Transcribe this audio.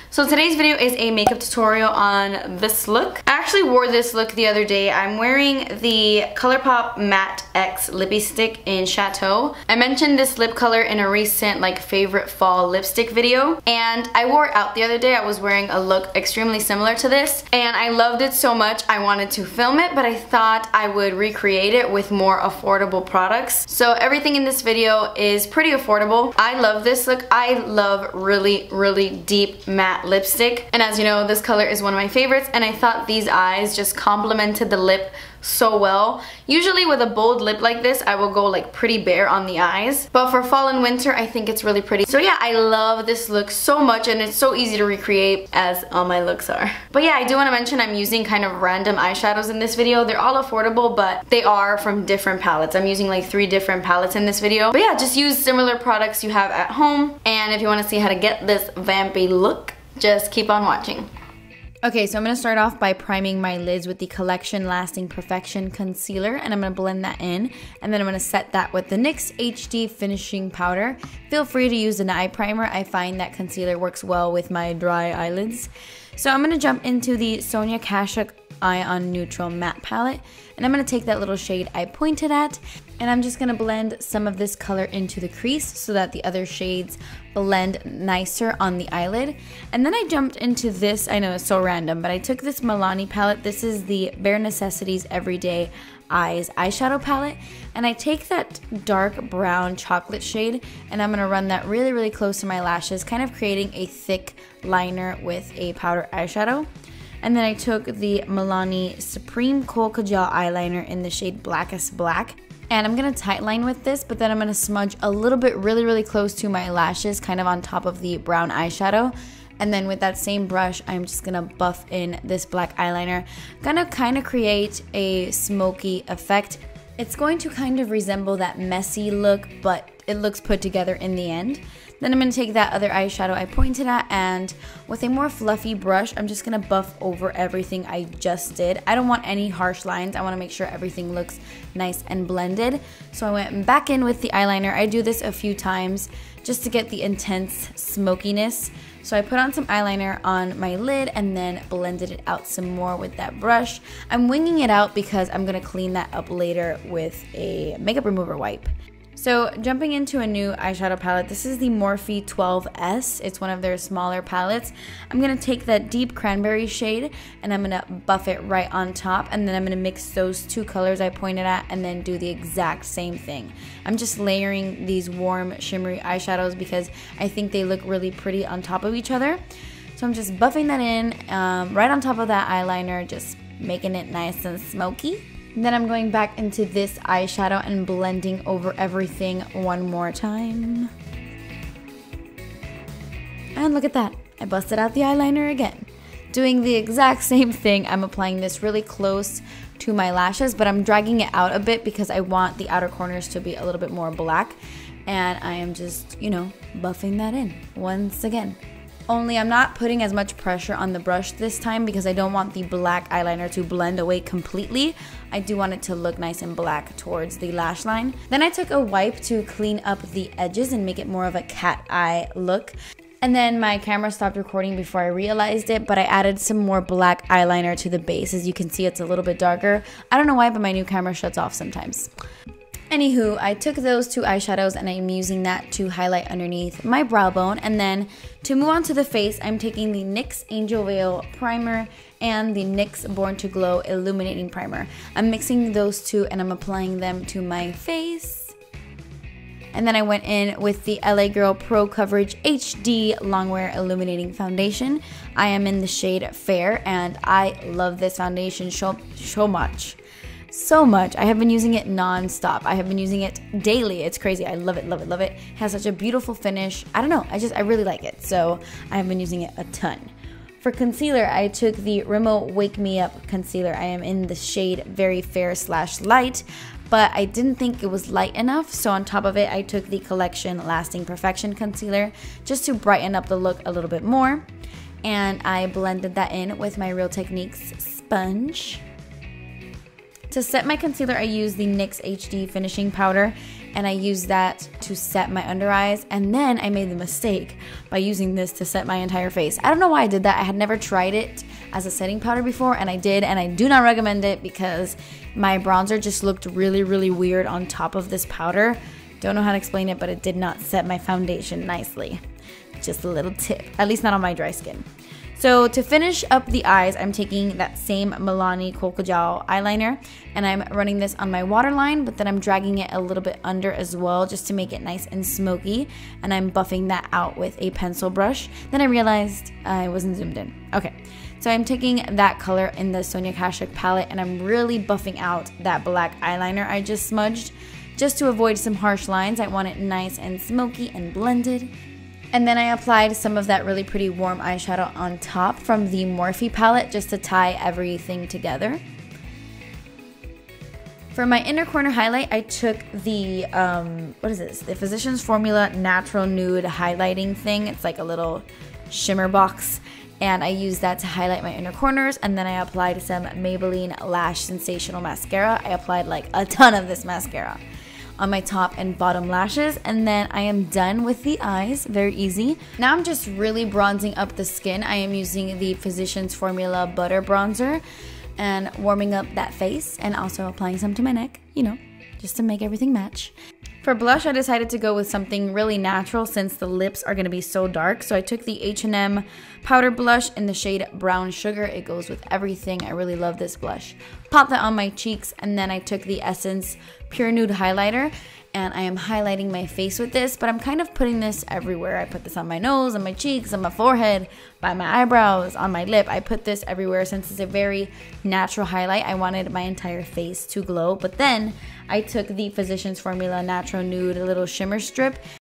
So today's video is a makeup tutorial on this look. I actually wore this look the other day. I'm wearing the ColourPop Matte X Lippy Stick in Chateau. I mentioned this lip color in a recent like favorite fall lipstick video, and I wore it out the other day. I was wearing a look extremely similar to this, and I loved it so much I wanted to film it, but I thought I would recreate it with more affordable products. So everything in this video is pretty affordable. I love this look. I love really deep matte lipstick, and as you know, this color is one of my favorites, and I thought these eyes just complemented the lip so well. Usually with a bold lip like this, I will go like pretty bare on the eyes, but for fall and winter, I think it's really pretty. So yeah, I love this look so much, and it's so easy to recreate, as all my looks are. But yeah, I do want to mention I'm using kind of random eyeshadows in this video. They're all affordable, but they are from different palettes. I'm using like 3 different palettes in this video. But yeah, just use similar products you have at home, and if you want to see how to get this vampy look, just keep on watching. Okay, so I'm going to start off by priming my lids with the Collection Lasting Perfection Concealer, and I'm going to blend that in, and then I'm going to set that with the NYX HD Finishing Powder. Feel free to use an eye primer. I find that concealer works well with my dry eyelids. So I'm going to jump into the Sonia Kashuk Eye on Neutral Matte Palette, and I'm going to take that little shade I pointed at, and I'm just going to blend some of this color into the crease so that the other shades blend nicer on the eyelid. And then I jumped into this, I know it's so random, but I took this Milani palette. This is the Bare Necessities Everyday Eyes eyeshadow palette, and I take that dark brown chocolate shade, and I'm going to run that really close to my lashes, kind of creating a thick liner with a powder eyeshadow. And then I took the Milani Supreme Kohl Kajal eyeliner in the shade Blackest Black, and I'm going to tightline with this, but then I'm going to smudge a little bit really close to my lashes, kind of on top of the brown eyeshadow. And then with that same brush, I'm just going to buff in this black eyeliner. Gonna kind of create a smoky effect. It's going to kind of resemble that messy look, but it looks put together in the end. Then I'm going to take that other eyeshadow I pointed at, and with a more fluffy brush, I'm just going to buff over everything I just did. I don't want any harsh lines. I want to make sure everything looks nice and blended. So I went back in with the eyeliner. I do this a few times just to get the intense smokiness. So I put on some eyeliner on my lid and then blended it out some more with that brush. I'm winging it out because I'm going to clean that up later with a makeup remover wipe. So jumping into a new eyeshadow palette, this is the Morphe 12S. It's one of their smaller palettes. I'm going to take that deep cranberry shade and I'm going to buff it right on top, and then I'm going to mix those 2 colors I pointed at and then do the exact same thing. I'm just layering these warm shimmery eyeshadows because I think they look really pretty on top of each other. So I'm just buffing that in right on top of that eyeliner, just making it nice and smoky. Then I'm going back into this eyeshadow and blending over everything one more time. And look at that, I busted out the eyeliner again. Doing the exact same thing, I'm applying this really close to my lashes, but I'm dragging it out a bit because I want the outer corners to be a little bit more black. And I am just, you know, buffing that in once again. Only I'm not putting as much pressure on the brush this time because I don't want the black eyeliner to blend away completely. I do want it to look nice and black towards the lash line. Then I took a wipe to clean up the edges and make it more of a cat eye look. And then my camera stopped recording before I realized it, but I added some more black eyeliner to the base. As you can see, it's a little bit darker. I don't know why, but my new camera shuts off sometimes. Anywho, I took those 2 eyeshadows and I'm using that to highlight underneath my brow bone. And then to move on to the face, I'm taking the NYX Angel Veil Primer and the NYX Born to Glow Illuminating Primer. I'm mixing those 2 and I'm applying them to my face. And then I went in with the LA Girl Pro Coverage HD Longwear Illuminating Foundation. I am in the shade Fair, and I love this foundation so much. So much. I have been using it non-stop. I have been using it daily. It's crazy. I love it, love it, love it. It has such a beautiful finish. I don't know. I really like it. So I have been using it a ton. For concealer, I took the Rimmel Wake Me Up concealer. I am in the shade Very Fair / Light, but I didn't think it was light enough. So on top of it, I took the Collection Lasting Perfection concealer just to brighten up the look a little bit more. And I blended that in with my Real Techniques sponge. To set my concealer, I used the NYX HD Finishing Powder, and I used that to set my under eyes, and then I made the mistake by using this to set my entire face. I don't know why I did that. I had never tried it as a setting powder before, and I did, and I do not recommend it because my bronzer just looked really, really weird on top of this powder. Don't know how to explain it, but it did not set my foundation nicely. Just a little tip, at least not on my dry skin. So to finish up the eyes, I'm taking that same Milani Kokojao eyeliner, and I'm running this on my waterline, but then I'm dragging it a little bit under as well just to make it nice and smoky, and I'm buffing that out with a pencil brush. Then I realized I wasn't zoomed in. Okay, so I'm taking that color in the Sonia Kashuk palette, and I'm really buffing out that black eyeliner I just smudged. Just to avoid some harsh lines, I want it nice and smoky and blended. And then I applied some of that really pretty warm eyeshadow on top from the Morphe palette just to tie everything together. For my inner corner highlight, I took the, what is this? The Physicians Formula Natural Nude Highlighting thing. It's like a little shimmer box. And I used that to highlight my inner corners. And then I applied some Maybelline Lash Sensational Mascara. I applied like a ton of this mascara on my top and bottom lashes, and then I am done with the eyes. Very easy. Now I'm just really bronzing up the skin. I am using the Physicians Formula Butter Bronzer and warming up that face, and also applying some to my neck, you know, just to make everything match. For blush, I decided to go with something really natural since the lips are going to be so dark. So I took the H&M powder blush in the shade Brown Sugar. It goes with everything. I really love this blush. Popped that on my cheeks, and then I took the Essence Pure Nude Highlighter, and I am highlighting my face with this, but I'm kind of putting this everywhere. I put this on my nose, on my cheeks, on my forehead, by my eyebrows, on my lip. I put this everywhere since it's a very natural highlight. I wanted my entire face to glow, but then I took the Physicians Formula Natural Nude little shimmer strip,